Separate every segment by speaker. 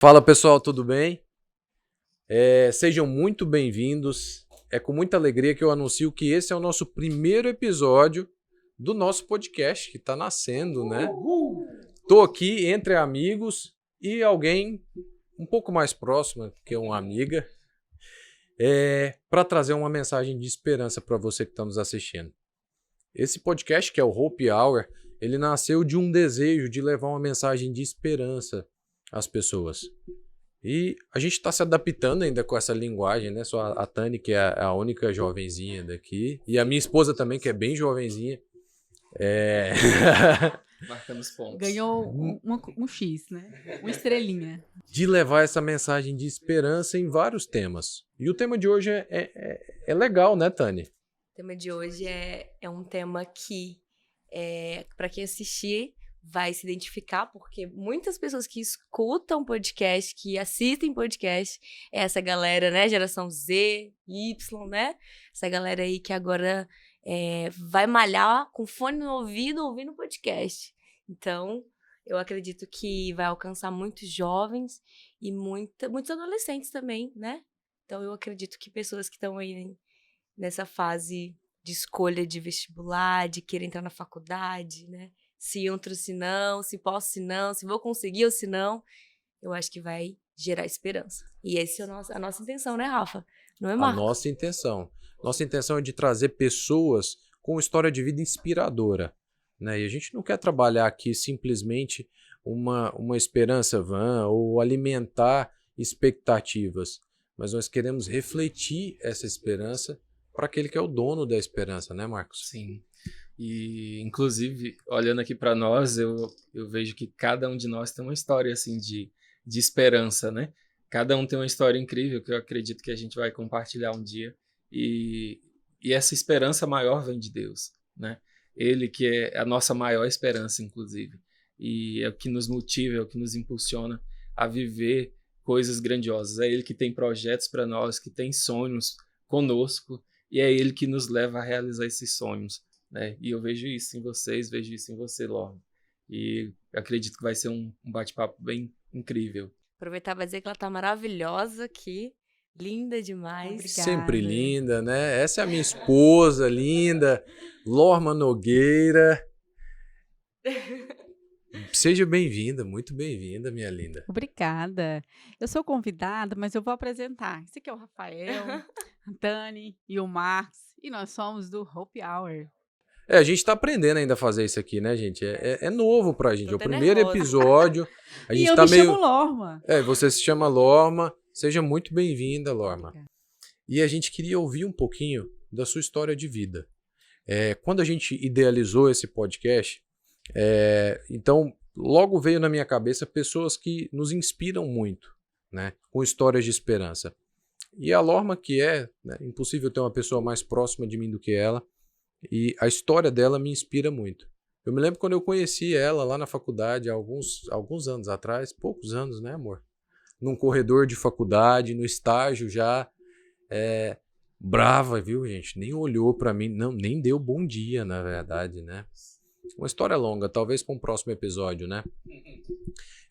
Speaker 1: Fala pessoal, tudo bem? Sejam muito bem-vindos. É com muita alegria que eu anuncio que esse é o nosso primeiro episódio do nosso podcast que está nascendo, né? Estou aqui entre amigos e alguém um pouco mais próximo que uma amiga para trazer uma mensagem de esperança para você que está nos assistindo. Esse podcast, que é o Hope Hour, ele nasceu de um desejo de levar uma mensagem de esperança às pessoas. E a gente está se adaptando ainda com essa linguagem, né? Só a Tani, que é a única jovenzinha daqui, e a minha esposa também, que é bem jovenzinha.
Speaker 2: Marcando os pontos.
Speaker 3: Ganhou um X, né? Uma estrelinha.
Speaker 1: De levar essa mensagem de esperança em vários temas. E o tema de hoje é legal, né, Tani?
Speaker 4: O tema de hoje é um tema que, para quem assistir, vai se identificar, porque muitas pessoas que escutam podcast, que assistem podcast, é essa galera, né? Geração Z, Y, né? Essa galera aí que agora vai malhar com fone no ouvido, ouvindo podcast. Então, eu acredito que vai alcançar muitos jovens e muitos adolescentes também, né? Então, eu acredito que pessoas que estão aí nessa fase de escolha de vestibular, de querer entrar na faculdade, né? Se entro, se não, se posso, se não, se vou conseguir ou se não, eu acho que vai gerar esperança. E essa é a nossa intenção, né, Rafa? Não é, Marcos?
Speaker 1: A nossa intenção. Nossa intenção é de trazer pessoas com história de vida inspiradora, né? E a gente não quer trabalhar aqui simplesmente uma esperança vã ou alimentar expectativas, mas nós queremos refletir essa esperança para aquele que é o dono da esperança, né, Marcos?
Speaker 2: Sim. E, inclusive, olhando aqui para nós, eu vejo que cada um de nós tem uma história assim de esperança, né? Cada um tem uma história incrível que eu acredito que a gente vai compartilhar um dia. E essa esperança maior vem de Deus, né? Ele que é a nossa maior esperança, inclusive. E é o que nos motiva, é o que nos impulsiona a viver coisas grandiosas. É Ele que tem projetos para nós, que tem sonhos conosco, e é Ele que nos leva a realizar esses sonhos. Né? E eu vejo isso em vocês, vejo isso em você, Lorna. E acredito que vai ser um bate-papo bem incrível.
Speaker 4: Aproveitar para dizer que ela tá maravilhosa aqui, linda demais.
Speaker 3: Obrigada.
Speaker 1: Sempre linda, né? Essa é a minha esposa linda, Lorma Nogueira. Seja bem-vinda, muito bem-vinda, minha linda.
Speaker 3: Obrigada. Eu sou convidada, mas eu vou apresentar. Esse aqui é o Rafael, a Tani e o Marcos, e nós somos do Hope Hour.
Speaker 1: A gente tá aprendendo ainda a fazer isso aqui, né, gente? É novo pra gente. É o
Speaker 4: Tô até
Speaker 1: primeiro
Speaker 4: nervosa.
Speaker 1: episódio. A gente
Speaker 3: E eu
Speaker 1: tá
Speaker 3: me
Speaker 1: meio.
Speaker 3: chamo Lorma.
Speaker 1: Você se chama Lorma. Seja muito bem-vinda, Lorma. E a gente queria ouvir um pouquinho da sua história de vida. Quando a gente idealizou esse podcast, então logo veio na minha cabeça pessoas que nos inspiram muito, né? Com histórias de esperança. E a Lorma, que né, impossível ter uma pessoa mais próxima de mim do que ela. E a história dela me inspira muito. Eu me lembro quando eu conheci ela lá na faculdade, há alguns anos atrás, poucos anos, né, amor? Num corredor de faculdade, no estágio já, brava, viu, gente? Nem olhou pra mim, não, nem deu bom dia, na verdade, né? Uma história longa, talvez para um próximo episódio, né?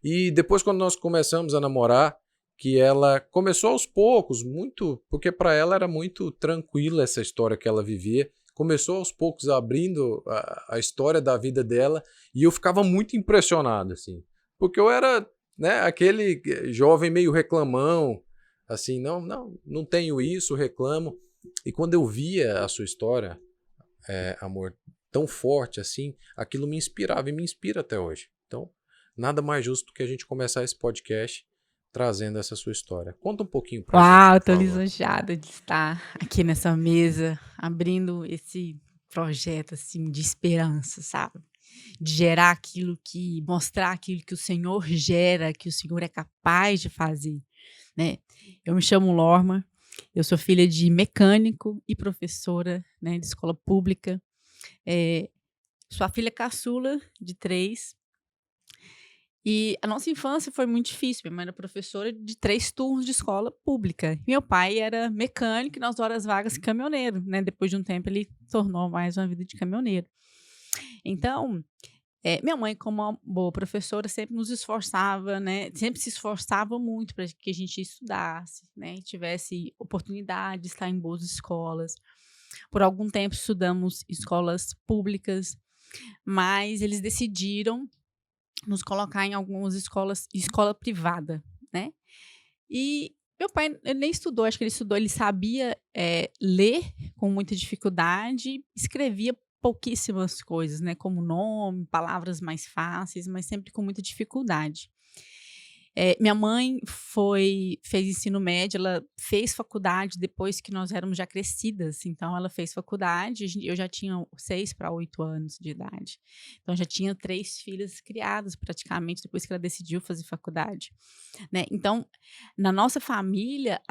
Speaker 1: E depois, quando nós começamos a namorar, que ela começou aos poucos, muito, porque para ela era muito tranquila essa história que ela vivia. Começou aos poucos abrindo a história da vida dela e eu ficava muito impressionado, assim. Porque eu era, né, aquele jovem meio reclamão, assim, não tenho isso, reclamo. E quando eu via a sua história, amor, tão forte assim, aquilo me inspirava e me inspira até hoje. Então, nada mais justo que a gente começar esse podcast trazendo essa sua história. Conta um pouquinho pra gente.
Speaker 3: Uau, tô lisonjeada de estar aqui nessa mesa, abrindo esse projeto assim de esperança, sabe? De gerar mostrar aquilo que o Senhor gera, que o Senhor é capaz de fazer, né? Eu me chamo Lorma, eu sou filha de mecânico e professora, né, de escola pública. Sou a filha caçula de 3. E a nossa infância foi muito difícil. Minha mãe era professora de 3 turnos de escola pública. Meu pai era mecânico e nas horas vagas caminhoneiro, né? Depois de um tempo ele tornou mais uma vida de caminhoneiro. Então, Minha mãe, como uma boa professora, sempre nos esforçava, né? Sempre se esforçava muito para que a gente estudasse, né? Tivesse oportunidade de estar em boas escolas. Por algum tempo estudamos escolas públicas, mas eles decidiram nos colocar em algumas escola privada, né? E meu pai ele nem estudou, acho que ele sabia ler com muita dificuldade, escrevia pouquíssimas coisas, né? Como nome, palavras mais fáceis, mas sempre com muita dificuldade. Minha mãe fez ensino médio, ela fez faculdade depois que nós éramos já crescidas, então ela fez faculdade, eu já tinha 6 para 8 anos de idade, então já tinha 3 filhas criadas praticamente depois que ela decidiu fazer faculdade, né? Então, na nossa família,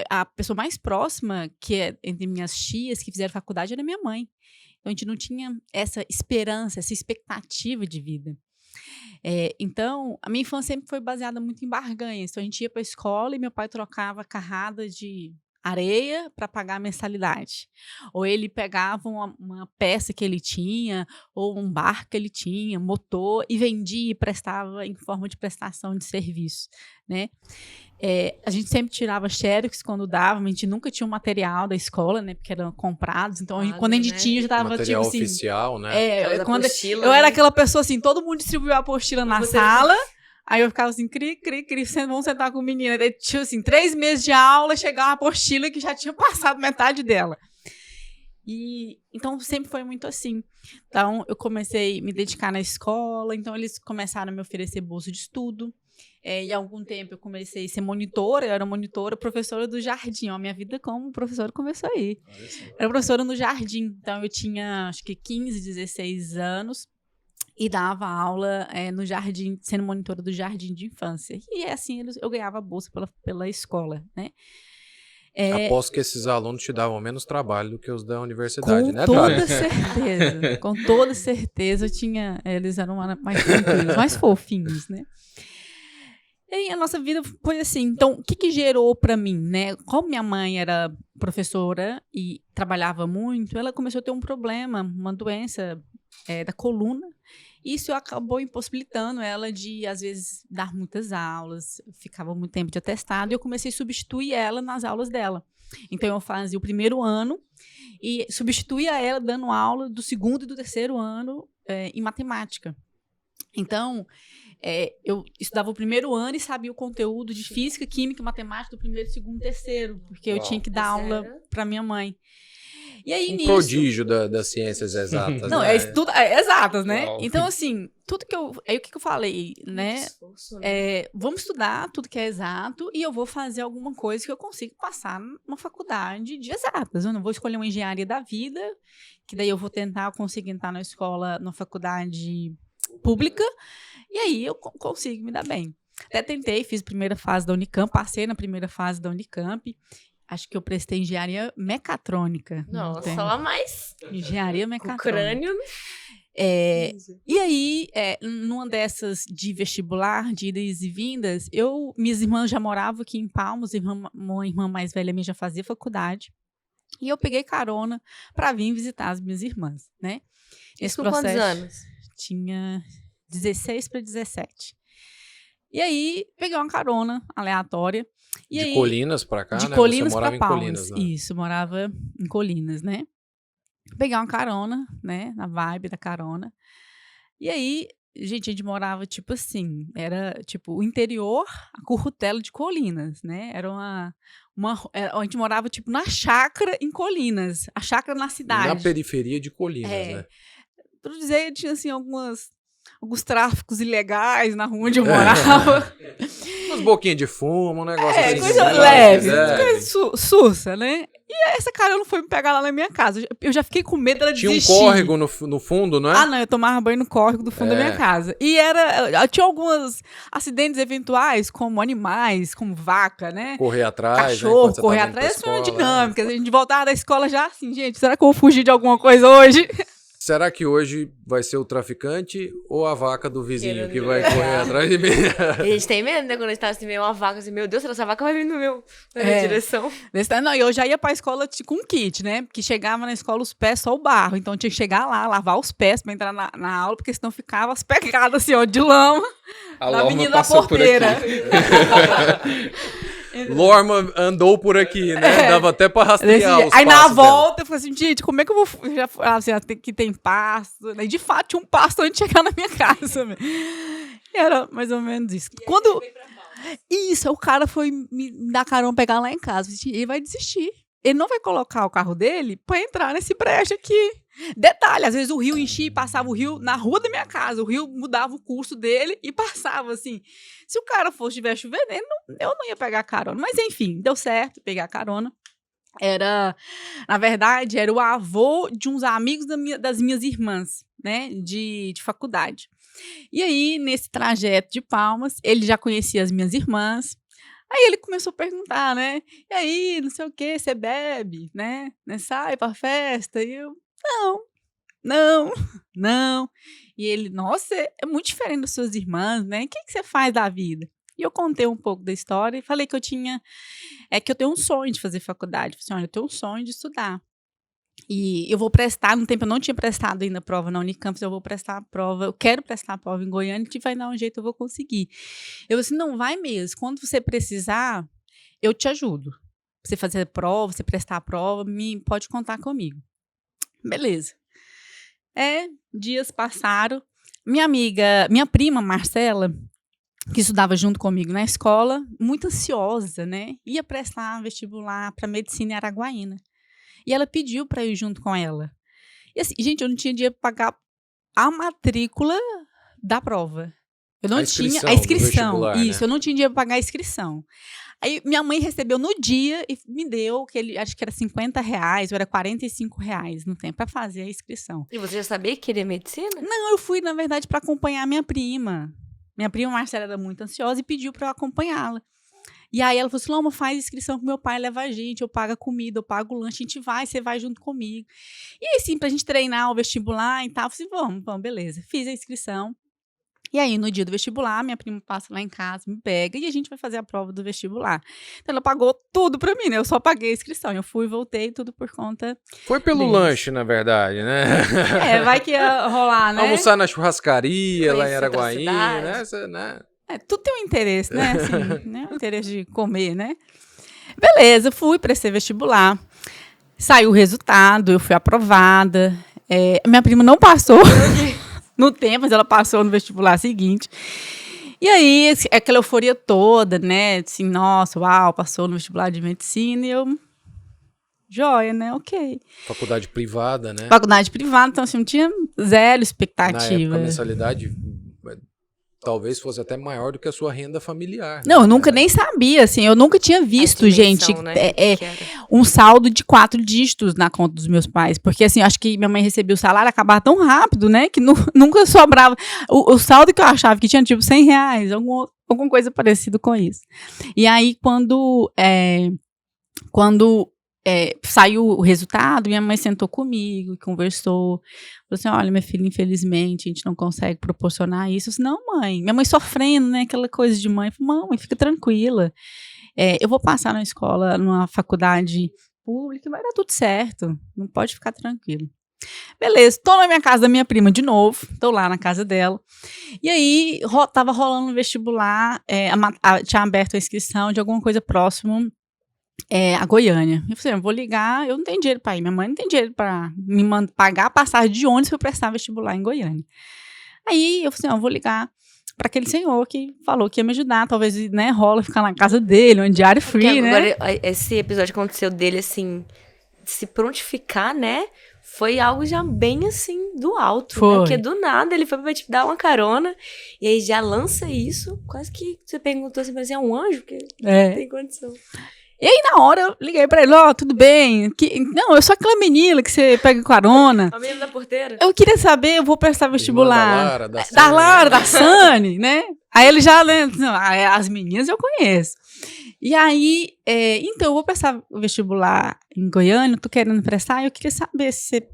Speaker 3: a pessoa mais próxima que é entre minhas tias que fizeram faculdade era minha mãe, então a gente não tinha essa esperança, essa expectativa de vida. Então, a minha infância sempre foi baseada muito em barganhas. Então, a gente ia para a escola e meu pai trocava carrada de areia para pagar a mensalidade. Ou ele pegava uma peça que ele tinha, ou um barco que ele tinha, motor, e vendia e prestava em forma de prestação de serviço, né? A gente sempre tirava xerox quando dava, mas a gente nunca tinha o material da escola, né? Porque eram comprados. Então, quando a gente tinha, já estava
Speaker 1: material
Speaker 3: tipo assim.
Speaker 1: Oficial, né?
Speaker 3: Quando eu era aquela pessoa assim, todo mundo distribuiu a apostila na sala. Aí eu ficava assim, cri, vamos sentar com o menino. Aí, tinha assim, 3 meses de aula, chegava uma apostila que já tinha passado metade dela. Então, sempre foi muito assim. Então, eu comecei a me dedicar na escola, então eles começaram a me oferecer bolsa de estudo. E há algum tempo eu comecei a ser monitora, eu era monitora, professora do jardim. A minha vida como professora começou aí. Era professora no jardim, então eu tinha acho que 15, 16 anos e dava aula no jardim, sendo monitora do jardim de infância. E assim eu ganhava bolsa pela escola, né?
Speaker 1: Aposto que esses alunos te davam menos trabalho do que os da universidade, né,
Speaker 3: Com toda certeza, eles eram mais tranquilos, mais fofinhos, né? E a nossa vida foi assim. Então, o que gerou para mim, né? Como minha mãe era professora e trabalhava muito, ela começou a ter um problema, uma doença da coluna. Isso acabou impossibilitando ela de, às vezes, dar muitas aulas, ficava muito tempo de atestado, e eu comecei a substituir ela nas aulas dela. Então, eu fazia o primeiro ano e substituía ela dando aula do segundo e do terceiro ano em matemática. Então, eu estudava o primeiro ano e sabia o conteúdo de física, química e matemática do primeiro, segundo e terceiro, porque eu tinha que dar aula para minha mãe. E aí,
Speaker 1: prodígio das ciências exatas.
Speaker 3: Não,
Speaker 1: né?
Speaker 3: Exatas, né?
Speaker 2: Uau.
Speaker 3: Então, assim, tudo que eu... Aí, o que eu falei, né? Vamos estudar tudo que é exato e eu vou fazer alguma coisa que eu consiga passar numa faculdade de exatas. Eu não vou escolher uma engenharia da vida, que daí eu vou tentar conseguir entrar na escola, na faculdade pública, e aí eu consigo me dar bem. Até tentei, fiz a primeira fase da Unicamp, passei na primeira fase da Unicamp. Acho que eu prestei engenharia mecatrônica.
Speaker 4: Nossa, lá mais.
Speaker 3: Engenharia mecatrônica.
Speaker 4: O crânio.
Speaker 3: E aí, numa dessas de vestibular, de idas e vindas, minhas irmãs já moravam aqui em Palmas, uma irmã mais velha minha já fazia faculdade, e eu peguei carona para vir visitar as minhas irmãs, né?
Speaker 4: Isso com quantos anos?
Speaker 3: Tinha 16 para 17. E aí, peguei uma carona aleatória.
Speaker 1: De Colinas pra cá,
Speaker 3: de
Speaker 1: né?
Speaker 3: Colinas
Speaker 1: Você morava
Speaker 3: pra
Speaker 1: em
Speaker 3: Palmas.
Speaker 1: Colinas, né?
Speaker 3: Isso, morava em Colinas, né? Peguei uma carona, né? Na vibe da carona. E aí, gente, a gente morava, tipo assim, era, tipo, o interior, a Currutela de Colinas, né? Era a gente morava, tipo, na chácara em Colinas. A chácara na cidade.
Speaker 1: Na periferia de Colinas, né?
Speaker 3: Pra dizer, tinha, assim, alguns tráficos ilegais na rua onde eu morava.
Speaker 1: Umas boquinhas de fumo, um negócio assim.
Speaker 3: Coisa leve, coisa sussa, né? E essa cara não foi me pegar lá na minha casa. Eu já fiquei com medo dela desistir.
Speaker 1: Tinha um córrego no fundo, não é?
Speaker 3: Ah, não, eu tomava banho no córrego do fundo da minha casa. E tinha alguns acidentes eventuais, como animais, como vaca, né?
Speaker 1: Correr atrás,
Speaker 3: cachorro,
Speaker 1: né?
Speaker 3: correr atrás. Essa foi uma dinâmica. A gente voltava da escola já assim, gente, será que eu vou fugir de alguma coisa hoje?
Speaker 1: Será que hoje vai ser o traficante ou a vaca do vizinho
Speaker 4: Querendo
Speaker 1: que
Speaker 4: me
Speaker 1: vai
Speaker 4: pegar.
Speaker 1: correr atrás de mim?
Speaker 4: A gente tem medo, né? Quando a gente tá assim, meio uma vaca, assim, meu Deus, essa vaca vai vir na minha direção.
Speaker 3: Não, e eu já ia pra escola com um kit, né? Porque chegava na escola os pés só o barro. Então tinha que chegar lá, lavar os pés pra entrar na aula, porque senão ficava as pegadas assim, ó, de lama.
Speaker 2: A
Speaker 3: da
Speaker 2: Lorma
Speaker 3: menina da
Speaker 2: passou por
Speaker 3: porteira.
Speaker 2: aqui.
Speaker 1: Lorma andou por aqui, né? Dava até pra rastrear os
Speaker 3: Aí na
Speaker 1: passos dela.
Speaker 3: volta eu falei assim, gente, como é que eu vou. Já falava assim, que tem pasto. E de fato tinha um pasto antes de chegar na minha casa. E era mais ou menos isso. Quando. Isso, o cara foi me dar carona pegar lá em casa. Ele vai desistir. Ele não vai colocar o carro dele pra entrar nesse brecha aqui. Detalhe, às vezes o rio enchia e passava o rio na rua da minha casa. O rio mudava o curso dele e passava, assim. Se o cara estiver chovendo, eu não ia pegar carona. Mas, enfim, deu certo pegar carona. Na verdade, era o avô de uns amigos das minhas irmãs, né, de faculdade. E aí, nesse trajeto de Palmas, ele já conhecia as minhas irmãs. Aí ele começou a perguntar, né? E aí, não sei o que, você bebe, né? Sai pra festa? E eu, não. E ele, nossa, é muito diferente das suas irmãs, né? O que você faz da vida? E eu contei um pouco da história e falei que eu tenho um sonho de fazer faculdade. Eu falei assim, olha, eu tenho um sonho de estudar. E eu vou prestar, no tempo eu não tinha prestado ainda a prova na Unicamp, eu vou prestar a prova, eu quero prestar a prova em Goiânia, que vai dar um jeito, eu vou conseguir. Eu falei assim, não, vai mesmo, quando você precisar, eu te ajudo. Você fazer a prova, você prestar a prova, pode contar comigo. Beleza. Dias passaram, minha prima Marcela, que estudava junto comigo na escola, muito ansiosa, né, ia prestar vestibular para medicina em Araguaína. E ela pediu para ir junto com ela. E assim, gente, eu não tinha dinheiro para pagar a matrícula da prova. Eu não tinha a inscrição. Isso, né? Eu não tinha dinheiro para pagar a inscrição. Aí minha mãe recebeu no dia e me deu, acho que era R$50, ou era R$45 no tempo, para fazer a inscrição.
Speaker 4: E você já sabia que queria medicina?
Speaker 3: Não, eu fui, na verdade, para acompanhar minha prima. Minha prima Marcela era muito ansiosa e pediu para eu acompanhá-la. E aí ela falou assim, Loma, faz inscrição que meu pai leva a gente, eu pago a comida, eu pago o lanche, a gente vai, você vai junto comigo. E aí, sim, pra gente treinar o vestibular e tal, eu falei assim, vamos, beleza. Fiz a inscrição. E aí, no dia do vestibular, minha prima passa lá em casa, me pega e a gente vai fazer a prova do vestibular. Então, ela pagou tudo pra mim, né? Eu só paguei a inscrição. Eu fui e voltei, tudo por conta
Speaker 1: Foi pelo
Speaker 3: deles.
Speaker 1: lanche, na verdade, né?
Speaker 3: Vai que ia rolar, né?
Speaker 1: Almoçar na churrascaria, lá em
Speaker 4: Conhecer
Speaker 1: Araguaína,
Speaker 4: outra
Speaker 1: né?
Speaker 3: Tudo tem um interesse, né? Assim, né? O interesse de comer, né? Beleza, fui, prestei vestibular. Saiu o resultado, eu fui aprovada. Minha prima não passou no tempo, mas ela passou no vestibular seguinte. E aí, aquela euforia toda, né? Assim, nossa, uau, passou no vestibular de medicina e eu... Joia, né? Ok.
Speaker 1: Faculdade privada, né?
Speaker 3: Faculdade privada, então assim, não tinha zero expectativa.
Speaker 1: Na época, a mensalidade talvez fosse até maior do que a sua renda familiar.
Speaker 3: Não,
Speaker 1: né?
Speaker 3: eu nunca nem sabia, assim, eu nunca tinha visto, gente,
Speaker 4: Né?
Speaker 3: um saldo de 4 dígitos na conta dos meus pais, porque assim, acho que minha mãe recebia o salário, acabava tão rápido, né, que nunca sobrava, o saldo que eu achava que tinha, tipo, R$100, alguma coisa parecida com isso. E aí, quando saiu o resultado, minha mãe sentou comigo e conversou. Falou assim, olha, minha filha, infelizmente, a gente não consegue proporcionar isso. Eu disse, não, mãe. Minha mãe sofrendo, né? Aquela coisa de mãe. Eu falei, mãe, fica tranquila. Eu vou passar na escola, numa faculdade pública, vai dar tudo certo. Não pode ficar tranquilo. Beleza, estou na minha casa da minha prima de novo. Estou lá na casa dela. E aí, tava rolando um vestibular. Tinha aberto a inscrição de alguma coisa próximo a Goiânia. Eu falei, eu vou ligar, eu não tenho dinheiro para ir, minha mãe não tem dinheiro para me pagar a passagem de ônibus para eu prestar vestibular em Goiânia. Aí eu falei, eu vou ligar para aquele senhor que falou que ia me ajudar, talvez, né, rola ficar na casa dele, um diário free, né?
Speaker 4: Agora, esse episódio que aconteceu dele, assim, se prontificar, né, foi algo já bem, assim, do alto, né? Porque do nada ele foi pra te dar uma carona e aí já lança isso, quase que você perguntou assim, parecia um anjo, porque não tem condição.
Speaker 3: E aí, na hora, eu liguei pra ele, tudo bem? Não, eu sou aquela menina que você pega carona.
Speaker 4: A menina da porteira.
Speaker 3: Eu queria saber, eu vou prestar vestibular.
Speaker 1: Da
Speaker 3: Lara, da Sani, né? Aí ele já, né? Não, as meninas eu conheço. E aí, então, eu vou prestar vestibular em Goiânia, tô querendo prestar, eu queria saber se você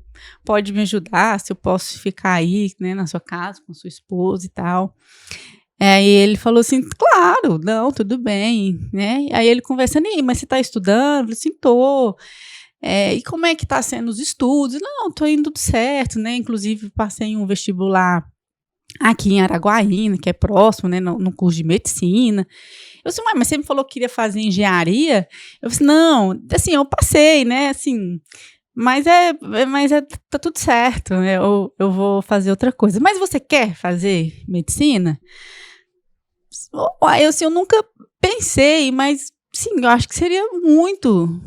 Speaker 3: pode me ajudar, se eu posso ficar aí, né, na sua casa com a sua esposa e tal. Aí ele falou assim, claro, não, tudo bem, né? Aí ele conversando, mas você tá estudando? Eu falei assim, tô. E como é que tá sendo os estudos? Não, tô indo tudo certo, né? Inclusive, passei em um vestibular aqui em Araguaína, que é próximo, né, no curso de medicina. Eu disse, mas você me falou que queria fazer engenharia? Eu disse, não, assim, eu passei, né, assim, mas tá tudo certo, né, eu vou fazer outra coisa. Mas você quer fazer medicina? Eu nunca pensei, mas sim, eu acho que seria muito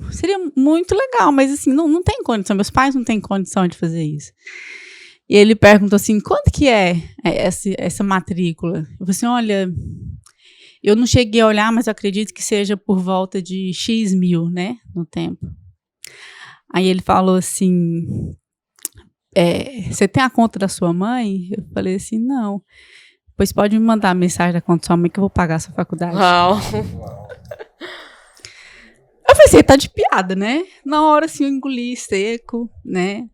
Speaker 3: legal, mas assim, não tem condição, meus pais não têm condição de fazer isso. E ele perguntou assim, quanto que é essa matrícula? Eu falei assim, olha, eu não cheguei a olhar, mas eu acredito que seja por volta de X mil, né, no tempo. Aí ele falou assim, você tem a conta da sua mãe? Eu falei assim, não. Pois pode me mandar a mensagem da conta da sua mãe que eu vou pagar a sua faculdade.
Speaker 4: Uau.
Speaker 3: Eu falei assim, tá de piada, né? Na hora, assim, eu engoli seco, né?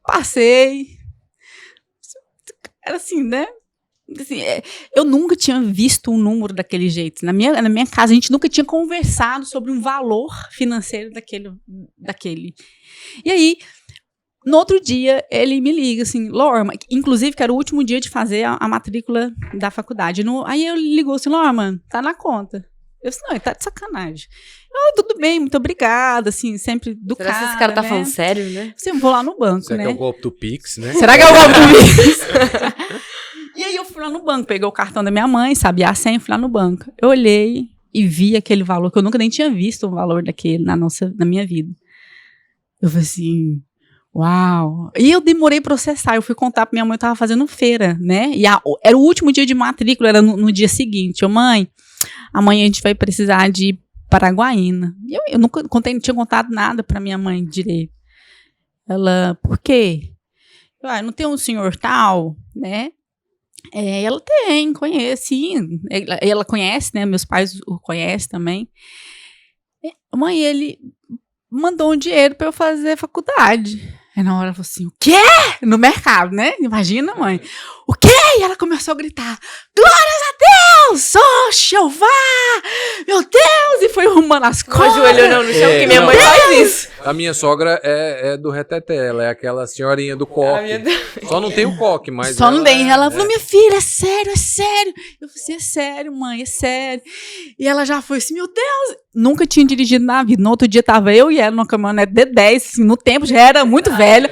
Speaker 3: Passei. Era assim, né? Assim, eu nunca tinha visto um número daquele jeito. Na minha casa, a gente nunca tinha conversado sobre um valor financeiro daquele. E aí, no outro dia, ele me liga assim, Lorma, inclusive que era o último dia de fazer a matrícula da faculdade. Aí ele ligou assim, Lorma, tá na conta. Eu disse, não, ele tá de sacanagem. Tudo bem, muito obrigada, assim, sempre do cara.
Speaker 4: Será que esse cara tá
Speaker 3: né?
Speaker 4: falando sério, né?
Speaker 3: Assim, vou lá no banco,
Speaker 1: Será
Speaker 3: né?
Speaker 1: que é o golpe do Pix, né?
Speaker 3: Será que é o golpe do Pix? E aí eu fui lá no banco, peguei o cartão da minha mãe, sabia a senha, fui lá no banco. Eu olhei e vi aquele valor, que eu nunca nem tinha visto um valor daquele na minha vida. Eu falei assim, uau. E eu demorei pra processar, eu fui contar pra minha mãe, eu tava fazendo feira, né? E era o último dia de matrícula, era no dia seguinte. Mãe, amanhã a gente vai precisar de ir para Araguaína. E eu nunca não tinha contado nada pra minha mãe direito. Ela, por quê? Não tem um senhor tal, né? Ela tem, conhece, sim. Ela conhece, né? Meus pais o conhecem também. Mãe, ele mandou um dinheiro pra eu fazer faculdade. Aí na hora ela falou assim, o quê? No mercado, né? Imagina, mãe. O quê? E ela começou a gritar, glórias a Deus! Oh, Jeová! Meu Deus! E foi arrumando as coisas.
Speaker 4: Ajoelhou no chão, porque minha mãe faz isso.
Speaker 1: A minha sogra é do reteté, ela é aquela senhorinha do coque. Só não tem o coque, mas
Speaker 3: só não tem. Ela falou, minha filha, é sério, é sério. Eu falei assim, é sério, mãe, é sério. E ela já foi assim, meu Deus. Nunca tinha dirigido na vida. No outro dia tava eu e ela numa caminhonete D10, assim, no tempo já era muito velha,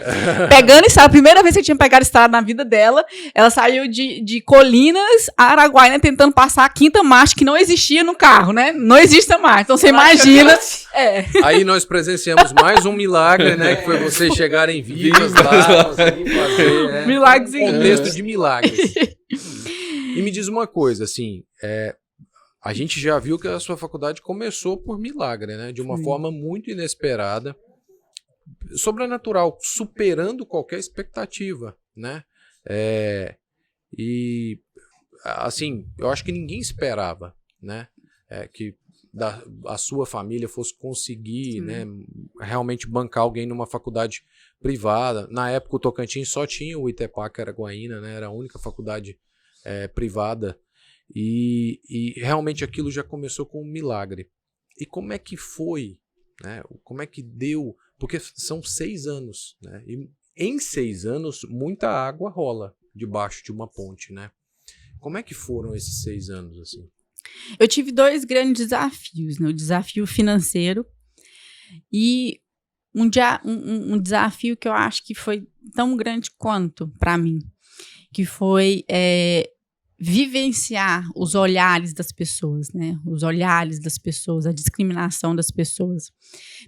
Speaker 3: pegando estrada. A primeira vez que eu tinha pegado estrada na vida dela, ela saiu de Colinas a Araguaína tentando passar a quinta marcha que não existia no carro, né? Não existe a marcha. Então você imagina.
Speaker 1: Aí nós presenciamos mais um milagre, né? Que foi vocês chegarem vivos lá, conseguir fazer.
Speaker 3: Milagres
Speaker 1: um contexto de milagres. E me diz uma coisa, assim, a gente já viu que a sua faculdade começou por milagre, né? De uma forma muito inesperada, sobrenatural, superando qualquer expectativa, né? E, assim, eu acho que ninguém esperava, né? Que a sua família fosse conseguir, né, realmente bancar alguém numa faculdade privada. Na época, o Tocantins só tinha o Itepac Araguaína, né? Era a única faculdade privada. E realmente aquilo já começou com um milagre. E como é que foi, né? Como é que deu? Porque são 6 anos, né? E em 6 anos, muita água rola debaixo de uma ponte, né? Como é que foram esses 6 anos, assim?
Speaker 3: Eu tive 2 grandes desafios, né? O desafio financeiro e um desafio que eu acho que foi tão grande quanto para mim, que foi vivenciar os olhares das pessoas, né? Os olhares das pessoas, a discriminação das pessoas.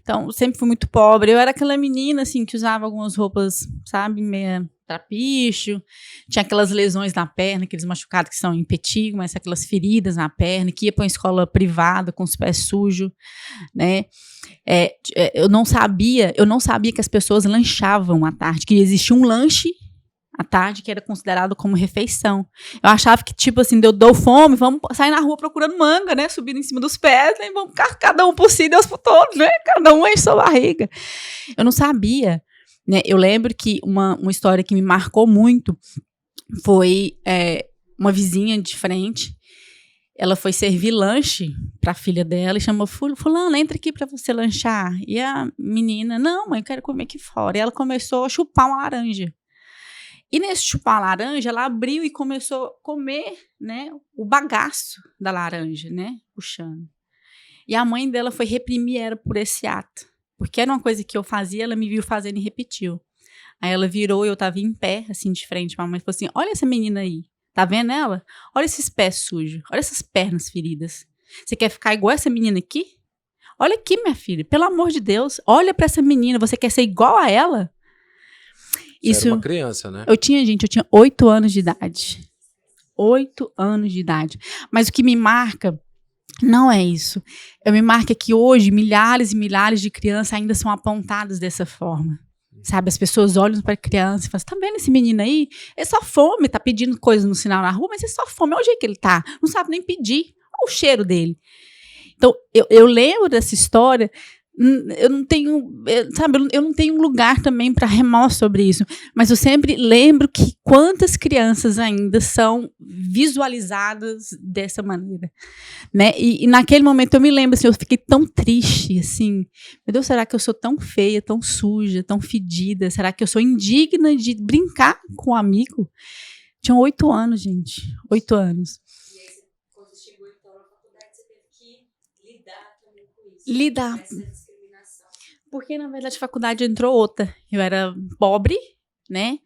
Speaker 3: Então, sempre fui muito pobre. Eu era aquela menina, assim, que usava algumas roupas, sabe, meia trapicho, tinha aquelas lesões na perna, aqueles machucados que são em petigo, mas aquelas feridas na perna, que ia para uma escola privada com os pés sujos, né? Eu não sabia que as pessoas lanchavam à tarde, que existia um lanche à tarde, que era considerado como refeição. Eu achava que, tipo assim, deu fome, vamos sair na rua procurando manga, né? Subindo em cima dos pés, né? Vamos ficar cada um por si, Deus por todos, né? Cada um enche sua barriga. Eu não sabia, né? Eu lembro que uma história que me marcou muito foi uma vizinha de frente. Ela foi servir lanche para a filha dela e chamou, fulana, entra aqui para você lanchar. E a menina, não, mãe, eu quero comer aqui fora. E ela começou a chupar uma laranja. E nesse chupar a laranja, ela abriu e começou a comer, né, o bagaço da laranja, né, puxando. E a mãe dela foi reprimir ela por esse ato. Porque era uma coisa que eu fazia, ela me viu fazendo e repetiu. Aí ela virou e eu estava em pé, assim, de frente para a mãe, e falou assim, olha essa menina aí. Tá vendo ela? Olha esses pés sujos. Olha essas pernas feridas. Você quer ficar igual essa menina aqui? Olha aqui, minha filha. Pelo amor de Deus. Olha pra essa menina. Você quer ser igual a ela?
Speaker 1: Isso era uma criança, né?
Speaker 3: Eu tinha 8 anos de idade. 8 anos de idade. Mas o que me marca não é isso. Me marca que hoje milhares e milhares de crianças ainda são apontadas dessa forma. Sabe, as pessoas olham para a criança e falam, tá vendo esse menino aí? É só fome, tá pedindo coisa no sinal na rua, mas é só fome, olha o jeito que ele tá, não sabe nem pedir, olha o cheiro dele. Então, eu lembro dessa história, eu não tenho lugar também para remor sobre isso, mas eu sempre lembro que quantas crianças ainda são visualizadas dessa maneira, né? E naquele momento eu me lembro, assim, eu fiquei tão triste, assim, meu Deus, será que eu sou tão feia, tão suja, tão fedida? Será que eu sou indigna de brincar com um amigo? Tinham 8 anos, gente, 8 anos.
Speaker 4: E aí, quando você chegou então na faculdade, você teve que lidar também com isso.
Speaker 3: Lidar.
Speaker 4: Essa discriminação.
Speaker 3: Porque, na verdade, a faculdade entrou outra. Eu era pobre, né?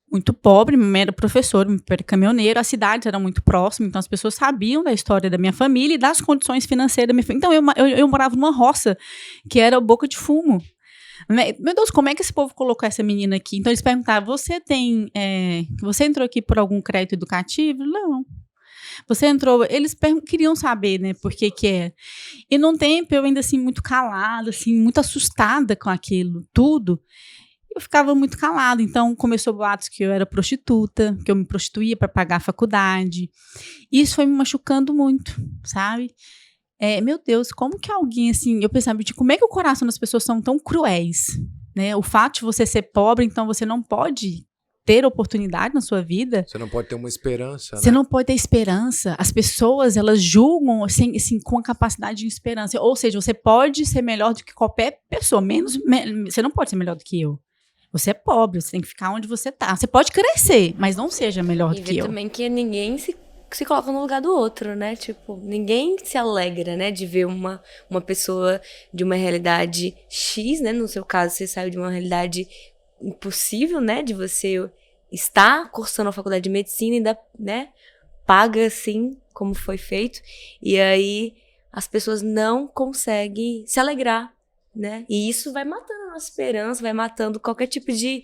Speaker 3: Muito pobre, era professor, era caminhoneiro, as cidades eram muito próximas, então as pessoas sabiam da história da minha família e das condições financeiras da minha família. Então, eu morava numa roça que era boca de fumo. Meu Deus, como é que esse povo colocou essa menina aqui? Então, eles perguntavam, você entrou aqui por algum crédito educativo? Não. Você entrou, eles queriam saber, né, por que é. E num tempo eu ainda assim muito calada, assim, muito assustada com aquilo tudo. Eu ficava muito calada, então começou boatos que eu era prostituta, que eu me prostituía para pagar a faculdade. Isso foi me machucando muito, sabe? Meu Deus, como que alguém assim, eu pensava, como é que o coração das pessoas são tão cruéis, né? O fato de você ser pobre, então você não pode ter oportunidade na sua vida.
Speaker 1: Você não pode ter uma esperança,
Speaker 3: Você
Speaker 1: né?
Speaker 3: não pode ter esperança. As pessoas, elas julgam assim, com a capacidade de esperança. Ou seja, você pode ser melhor do que qualquer pessoa, você não pode ser melhor do que eu. Você é pobre, você tem que ficar onde você tá. Você pode crescer, mas não seja melhor do que eu.
Speaker 4: E também que ninguém se coloca no lugar do outro, né? Tipo, ninguém se alegra, né? De ver uma pessoa de uma realidade X, né? No seu caso, você saiu de uma realidade impossível, né? De você estar cursando a faculdade de medicina e ainda, né? Paga assim, como foi feito. E aí, as pessoas não conseguem se alegrar, né? E isso vai matando a nossa esperança, vai matando qualquer tipo de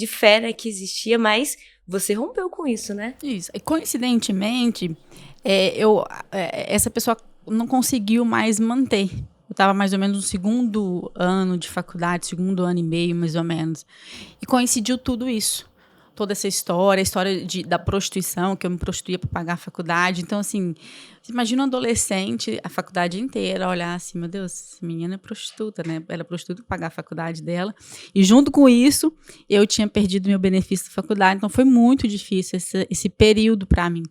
Speaker 4: fé, né, que existia, mas você rompeu com isso, né?
Speaker 3: Isso. E coincidentemente, essa pessoa não conseguiu mais manter. Eu estava mais ou menos no 2º ano de faculdade, 2º ano e meio, mais ou menos. E coincidiu tudo isso. Toda essa história, a história da prostituição, que eu me prostituía para pagar a faculdade. Então, assim, você imagina um adolescente, a faculdade inteira, olhar assim, meu Deus, essa menina é prostituta, né? Ela é prostituta para pagar a faculdade dela. E junto com isso, eu tinha perdido meu benefício da faculdade. Então, foi muito difícil esse período para mim.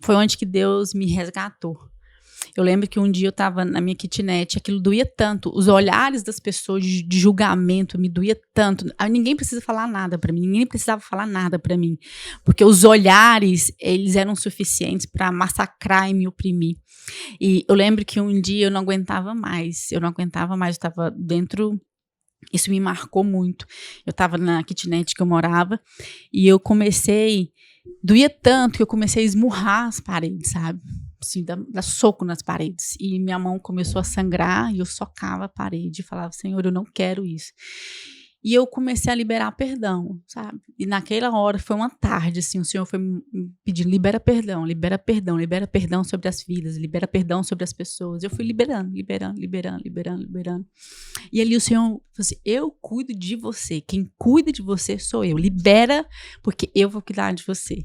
Speaker 3: Foi onde que Deus me resgatou. Eu lembro que um dia eu estava na minha kitnet, aquilo doía tanto, os olhares das pessoas de julgamento me doía tanto. Ninguém precisa falar nada para mim, ninguém precisava falar nada para mim, porque os olhares, eles eram suficientes para massacrar e me oprimir. E eu lembro que um dia eu não aguentava mais, eu estava dentro. Isso me marcou muito. Eu estava na kitnet que eu morava e eu doía tanto que eu comecei a esmurrar as paredes, sabe? Assim, dar soco nas paredes. E minha mão começou a sangrar e eu socava a parede e falava, Senhor, eu não quero isso. E eu comecei a liberar perdão, sabe? E naquela hora, foi uma tarde, assim, o Senhor foi me pedir, libera perdão sobre as vidas, libera perdão sobre as pessoas. Eu fui liberando. E ali o Senhor falou assim, eu cuido de você, quem cuida de você sou eu, libera, porque eu vou cuidar de você.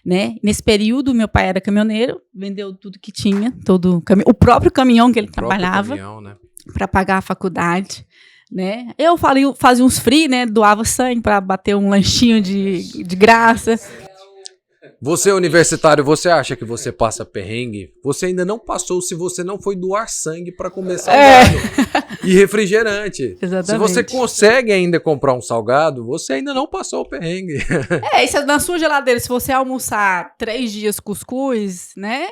Speaker 3: Né? Nesse período, meu pai era caminhoneiro, vendeu tudo que tinha, o próprio caminhão que ele trabalhava, né? Para pagar a faculdade. Né? Eu fazia uns free, né? Doava sangue para bater um lanchinho de graça.
Speaker 1: Você, universitário, você acha que você passa perrengue? Você ainda não passou se você não foi doar sangue para comer salgado e refrigerante.
Speaker 3: Exatamente.
Speaker 1: Se você consegue ainda comprar um salgado, você ainda não passou o perrengue.
Speaker 3: Isso na sua geladeira, se você almoçar 3 dias cuscuz, né?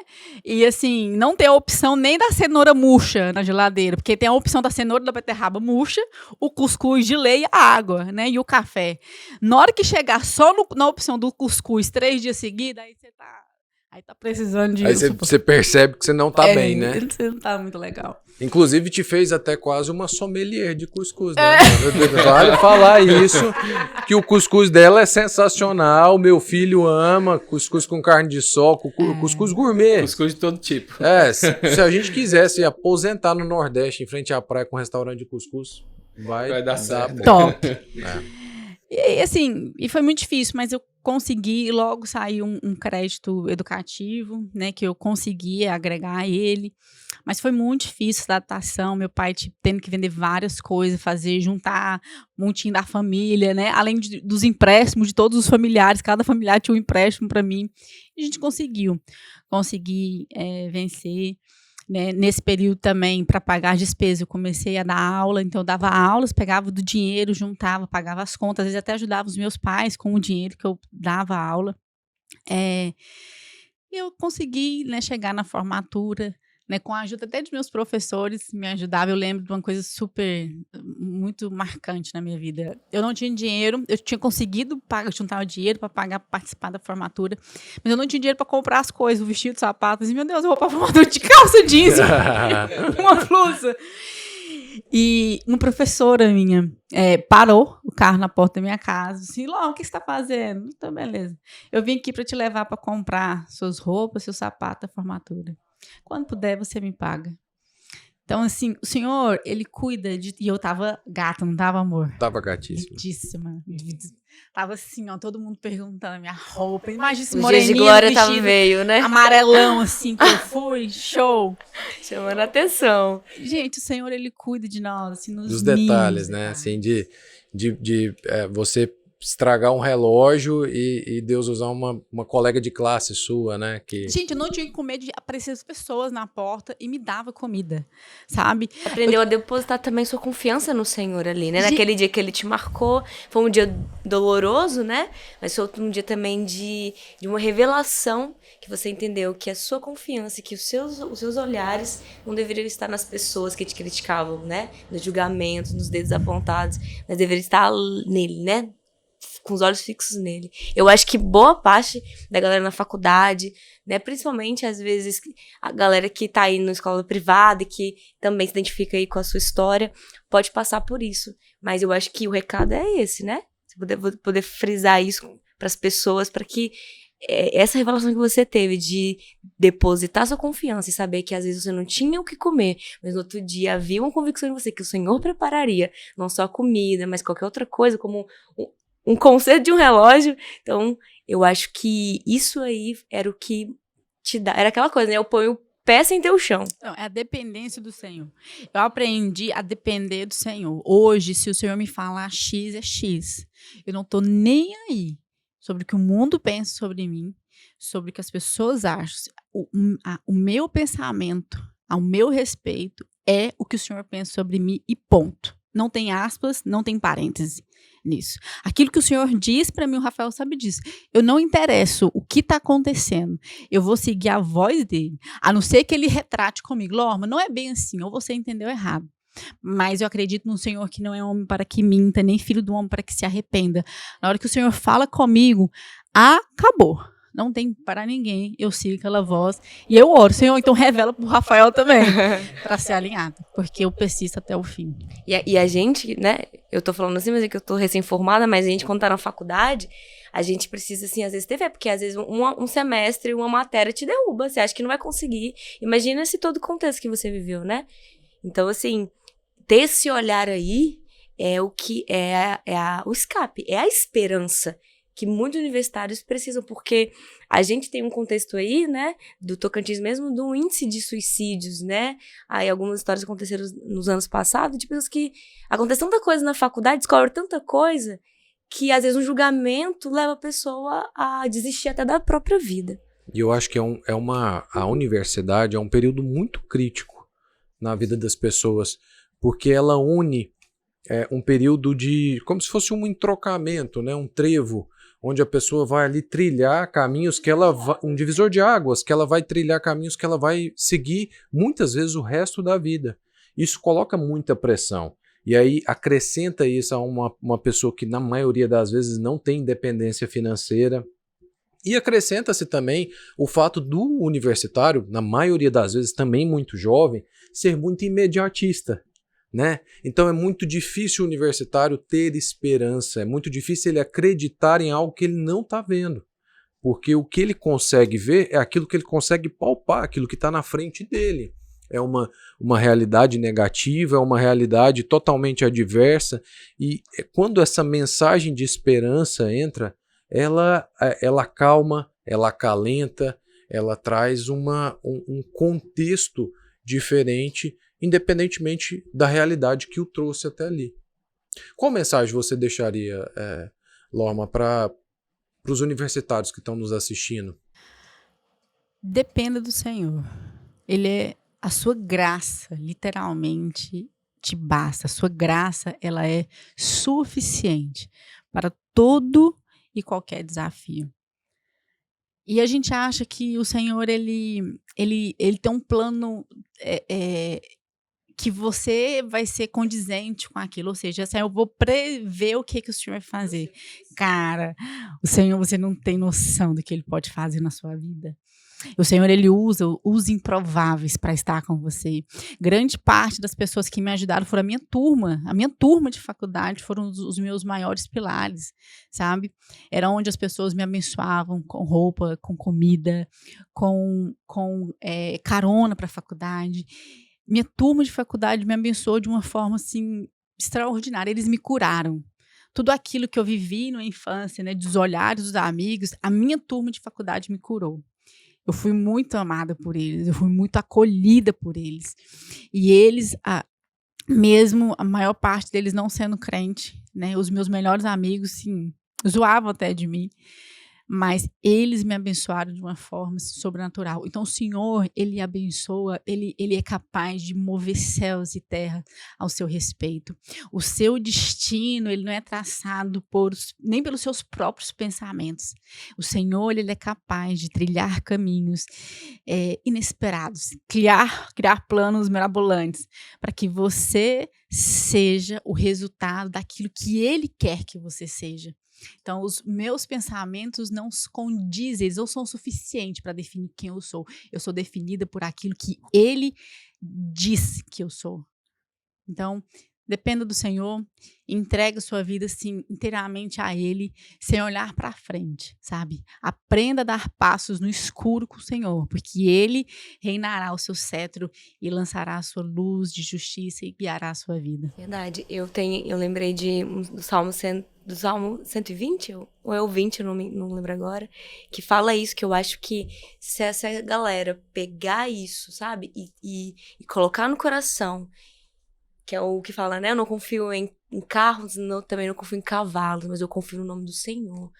Speaker 3: E assim, não ter a opção nem da cenoura murcha na geladeira, porque tem a opção da cenoura da beterraba murcha, o cuscuz de lei, a água, né? E o café. Na hora que chegar só na opção do cuscuz 3 dias seguidos, aí você tá precisando disso.
Speaker 1: Aí você percebe que você não tá bem, né?
Speaker 3: Você não tá muito legal.
Speaker 1: Inclusive te fez até quase uma sommelier de cuscuz, né? Vale falar isso, que o cuscuz dela é sensacional, meu filho ama cuscuz com carne de sol, cuscuz gourmet.
Speaker 2: Cuscuz de todo tipo.
Speaker 1: Se a gente quisesse aposentar no Nordeste, em frente à praia com um restaurante de cuscuz, vai
Speaker 2: dar certo.
Speaker 3: Top. E assim, foi muito difícil, mas eu consegui, e logo saiu um crédito educativo, né, que eu consegui agregar ele, mas foi muito difícil essa adaptação, meu pai tendo que vender várias coisas, juntar um montinho da família, né, além dos empréstimos de todos os familiares, cada familiar tinha um empréstimo para mim, e a gente consegui vencer. Né, nesse período também, para pagar as despesas, eu comecei a dar aula, então eu dava aulas, pegava do dinheiro, juntava, pagava as contas, às vezes até ajudava os meus pais com o dinheiro que eu dava aula. Eu consegui, né, chegar na formatura, né, com a ajuda até de meus professores, me ajudavam. Eu lembro de uma coisa muito marcante na minha vida. Eu não tinha dinheiro, eu tinha conseguido juntar o dinheiro para participar da formatura, mas eu não tinha dinheiro para comprar as coisas, o vestido, o sapato. Meu Deus, eu vou para a formatura de calça jeans, uma blusa. E uma professora minha parou o carro na porta da minha casa, assim, Ló, o que você está fazendo? Então, beleza. Eu vim aqui para te levar para comprar suas roupas, seu sapato da formatura. Quando puder, você me paga. Então, assim, o Senhor, Ele cuida de... E eu tava gata, não tava, amor?
Speaker 1: Tava gatíssima.
Speaker 3: Gatíssima. Tava assim, ó, todo mundo perguntando a minha roupa. Imagina esse
Speaker 4: moreninho, dia de glória tava veio, né?
Speaker 3: Amarelão, assim, que eu fui. Show.
Speaker 4: Chamando a atenção.
Speaker 3: Gente, o Senhor, Ele cuida de nós, assim,
Speaker 1: dos detalhes, né? Assim, de você estragar um relógio e Deus usar uma colega de classe sua, né?
Speaker 3: Gente, eu não tinha com medo de aparecer as pessoas na porta e me dava comida, sabe?
Speaker 4: Aprendeu a depositar também sua confiança no Senhor ali, né? Naquele dia que Ele te marcou, foi um dia doloroso, né? Mas foi um dia também de uma revelação que você entendeu que a sua confiança, que os seus olhares não deveriam estar nas pessoas que te criticavam, né? Nos julgamentos, nos dedos apontados, mas deveriam estar nele, né? Com os olhos fixos nele. Eu acho que boa parte da galera na faculdade, né, principalmente às vezes a galera que tá aí na escola privada e que também se identifica aí com a sua história, pode passar por isso. Mas eu acho que o recado é esse, né? Você poder frisar isso para as pessoas, para que essa revelação que você teve de depositar sua confiança e saber que às vezes você não tinha o que comer, mas no outro dia havia uma convicção em você que o Senhor prepararia não só comida, mas qualquer outra coisa, como um conserto de um relógio. Então, eu acho que isso aí era o que te dá. Era aquela coisa, né? Eu ponho o pé sem ter o chão.
Speaker 3: Não, é a dependência do Senhor. Eu aprendi a depender do Senhor. Hoje, se o Senhor me falar X, é X. Eu não tô nem aí sobre o que o mundo pensa sobre mim, sobre o que as pessoas acham. O meu pensamento, ao meu respeito, é o que o Senhor pensa sobre mim e ponto. Não tem aspas, não tem parêntese nisso. Aquilo que o Senhor diz para mim, o Rafael sabe disso. Eu não interesso o que está acontecendo. Eu vou seguir a voz dele. A não ser que ele retrate comigo. Lorma, não é bem assim. Ou você entendeu errado. Mas eu acredito no Senhor que não é homem para que minta, nem filho do homem para que se arrependa. Na hora que o Senhor fala comigo, acabou. Não tem para ninguém. Eu sigo aquela voz. E eu oro, Senhor, então revela pro Rafael também. Para ser alinhado. Porque eu persisto até o fim.
Speaker 4: E a gente, né? Eu tô falando assim, mas é que eu tô recém-formada, mas a gente, quando tá na faculdade, a gente precisa, assim, às vezes ter fé, porque às vezes um semestre, uma matéria te derruba. Você acha que não vai conseguir. Imagina esse todo o contexto que você viveu, né? Então, assim, ter esse olhar aí é o que o escape, é a esperança que muitos universitários precisam, porque a gente tem um contexto aí, né, do Tocantins mesmo, do índice de suicídios, né, aí algumas histórias aconteceram nos anos passados, de pessoas que acontece tanta coisa na faculdade, descobre tanta coisa, que às vezes um julgamento leva a pessoa a desistir até da própria vida.
Speaker 1: E eu acho que a universidade é um período muito crítico na vida das pessoas, porque ela une um período de, como se fosse um entrocamento, né, um trevo, onde a pessoa vai ali trilhar caminhos que ela vai, um divisor de águas, que ela vai trilhar caminhos que ela vai seguir muitas vezes o resto da vida. Isso coloca muita pressão. E aí acrescenta isso a uma pessoa que na maioria das vezes não tem independência financeira. E acrescenta-se também o fato do universitário, na maioria das vezes também muito jovem, ser muito imediatista. Né? Então é muito difícil o universitário ter esperança, é muito difícil ele acreditar em algo que ele não está vendo, porque o que ele consegue ver é aquilo que ele consegue palpar, aquilo que está na frente dele. É uma realidade negativa, é uma realidade totalmente adversa, e quando essa mensagem de esperança entra, ela acalma, ela acalenta, ela traz um contexto diferente, independentemente da realidade que o trouxe até ali. Qual mensagem você deixaria, Lorma, para os universitários que estão nos assistindo?
Speaker 3: Dependa do Senhor. A sua graça, literalmente, te basta. A sua graça, ela é suficiente para todo e qualquer desafio. E a gente acha que o Senhor, ele tem um plano que você vai ser condizente com aquilo, ou seja, assim, eu vou prever o que o Senhor vai fazer. Cara, o Senhor, você não tem noção do que Ele pode fazer na sua vida. O Senhor, Ele usa os improváveis para estar com você. Grande parte das pessoas que me ajudaram foram a minha turma de faculdade foram os meus maiores pilares, sabe? Era onde as pessoas me abençoavam com roupa, com comida, com carona para a faculdade. Minha turma de faculdade me abençoou de uma forma, assim, extraordinária. Eles me curaram. Tudo aquilo que eu vivi na infância, né, dos olhares dos amigos, a minha turma de faculdade me curou. Eu fui muito amada por eles, eu fui muito acolhida por eles. E eles, mesmo a maior parte deles não sendo crente, né, os meus melhores amigos, sim, zoavam até de mim. Mas eles me abençoaram de uma forma sobrenatural. Então o Senhor, Ele abençoa, Ele é capaz de mover céus e terra ao seu respeito. O seu destino, ele não é traçado nem pelos seus próprios pensamentos. O Senhor, Ele é capaz de trilhar caminhos inesperados, criar planos mirabolantes, para que você seja o resultado daquilo que Ele quer que você seja. Então, os meus pensamentos não condizem, eles não são suficientes para definir quem eu sou. Eu sou definida por aquilo que Ele diz que eu sou. Então, dependa do Senhor, entregue sua vida assim, inteiramente a Ele, sem olhar para frente, sabe? Aprenda a dar passos no escuro com o Senhor, porque Ele reinará o seu cetro e lançará a sua luz de justiça e guiará a sua vida.
Speaker 4: Verdade. Eu lembrei do Salmo 120, ou é o 20, eu não lembro agora, que fala isso, que eu acho que se essa galera pegar isso, sabe, e colocar no coração, que é o que fala, né, eu não confio em carros, também não confio em cavalos, mas eu confio no nome do Senhor.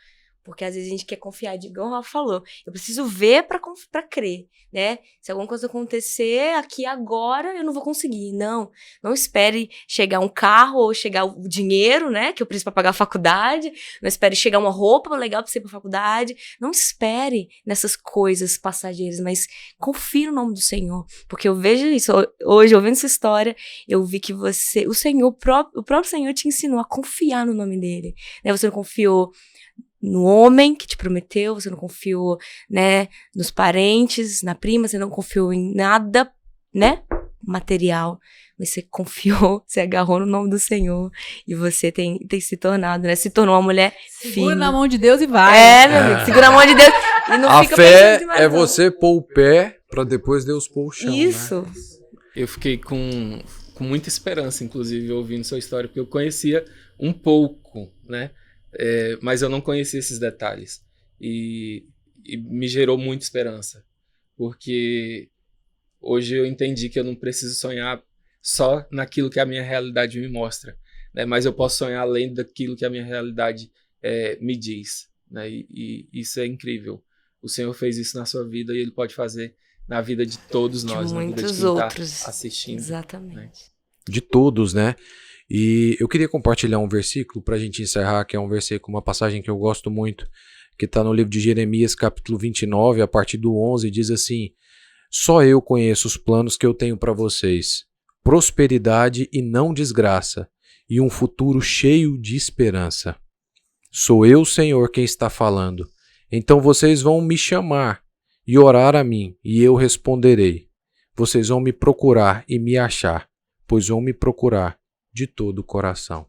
Speaker 4: Porque às vezes a gente quer confiar, igual o Rafa falou, eu preciso ver pra crer, né? Se alguma coisa acontecer aqui agora, eu não vou conseguir. Não espere chegar um carro ou chegar o dinheiro, né? Que eu preciso pra pagar a faculdade. Não espere chegar uma roupa legal pra você ir pra faculdade. Não espere nessas coisas passageiras, mas confie no nome do Senhor. Porque eu vejo isso, hoje, ouvindo essa história, eu vi que o Senhor, o próprio Senhor te ensinou a confiar no nome dele. Né? Você não confiou no homem que te prometeu, você não confiou, né, nos parentes, na prima, você não confiou em nada, né, material. Você confiou, você agarrou no nome do Senhor e você tem se tornado, né? Se tornou uma mulher
Speaker 3: Segura
Speaker 4: firme.
Speaker 3: na mão de Deus e vai.
Speaker 4: Meu amigo, segura a mão de Deus e não
Speaker 1: A
Speaker 4: fica
Speaker 1: fé
Speaker 4: pensando demais,
Speaker 1: é
Speaker 4: não.
Speaker 1: você pôr o pé pra depois Deus pôr o chão.
Speaker 4: Isso.
Speaker 1: Né?
Speaker 2: Eu fiquei com muita esperança, inclusive, ouvindo sua história, porque eu conhecia um pouco, né? Mas eu não conhecia esses detalhes. E me gerou muita esperança. Porque hoje eu entendi que eu não preciso sonhar só naquilo que a minha realidade me mostra, né? Mas eu posso sonhar além daquilo que a minha realidade me diz, né? E isso é incrível. O Senhor fez isso na sua vida e Ele pode fazer na vida de todos nós, na vida de
Speaker 4: muitos
Speaker 2: quem
Speaker 4: outros.
Speaker 2: está assistindo.
Speaker 4: Exatamente.
Speaker 2: Né?
Speaker 1: De todos, né? E eu queria compartilhar um versículo pra gente encerrar, que é um versículo, uma passagem que eu gosto muito, que tá no livro de Jeremias, capítulo 29, a partir do 11, diz assim: só eu conheço os planos que eu tenho para vocês, prosperidade e não desgraça, e um futuro cheio de esperança. Sou eu, Senhor, quem está falando. Então vocês vão me chamar e orar a mim, e eu responderei. Vocês vão me procurar e me achar, pois vão me procurar de todo o coração.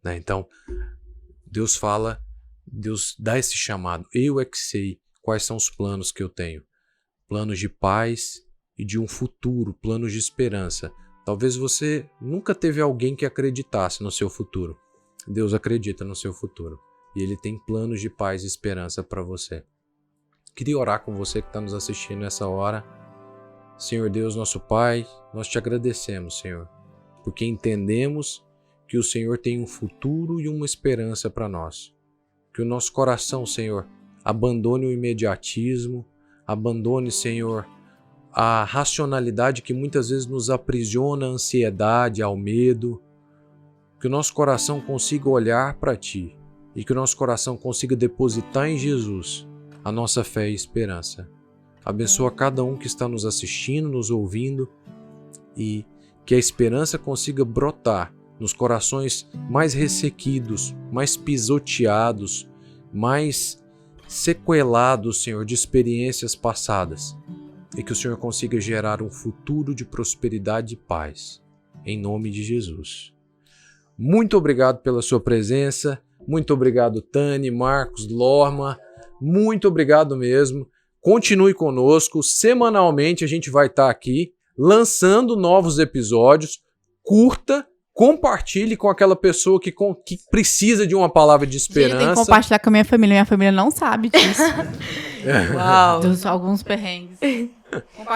Speaker 1: Né? Então, Deus fala, Deus dá esse chamado. Eu é que sei quais são os planos que eu tenho. Planos de paz e de um futuro, planos de esperança. Talvez você nunca teve alguém que acreditasse no seu futuro. Deus acredita no seu futuro. E Ele tem planos de paz e esperança para você. Queria orar com você que está nos assistindo nessa hora. Senhor Deus, nosso Pai, nós te agradecemos, Senhor, porque entendemos que o Senhor tem um futuro e uma esperança para nós. Que o nosso coração, Senhor, abandone o imediatismo, abandone, Senhor, a racionalidade que muitas vezes nos aprisiona à ansiedade, ao medo. Que o nosso coração consiga olhar para Ti e que o nosso coração consiga depositar em Jesus a nossa fé e esperança. Abençoa cada um que está nos assistindo, nos ouvindo, e que a esperança consiga brotar nos corações mais ressequidos, mais pisoteados, mais sequelados, Senhor, de experiências passadas, e que o Senhor consiga gerar um futuro de prosperidade e paz, em nome de Jesus. Muito obrigado pela sua presença, muito obrigado, Tani, Marcos, Lorma, muito obrigado mesmo. Continue conosco, semanalmente a gente vai estar aqui lançando novos episódios. Curta, compartilhe com aquela pessoa que precisa de uma palavra de esperança.
Speaker 3: Eu tenho que compartilhar com a minha família não sabe disso.
Speaker 4: Uau.
Speaker 3: Dos alguns perrengues.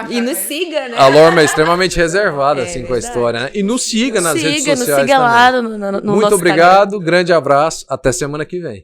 Speaker 4: E nos siga, né?
Speaker 1: A Lorma é extremamente reservada assim, com a
Speaker 4: verdade.
Speaker 1: história, né? E nos siga nas redes sociais
Speaker 4: nos siga lá
Speaker 1: também.
Speaker 4: no
Speaker 1: Muito
Speaker 4: nosso
Speaker 1: obrigado, grande abraço, até semana que vem.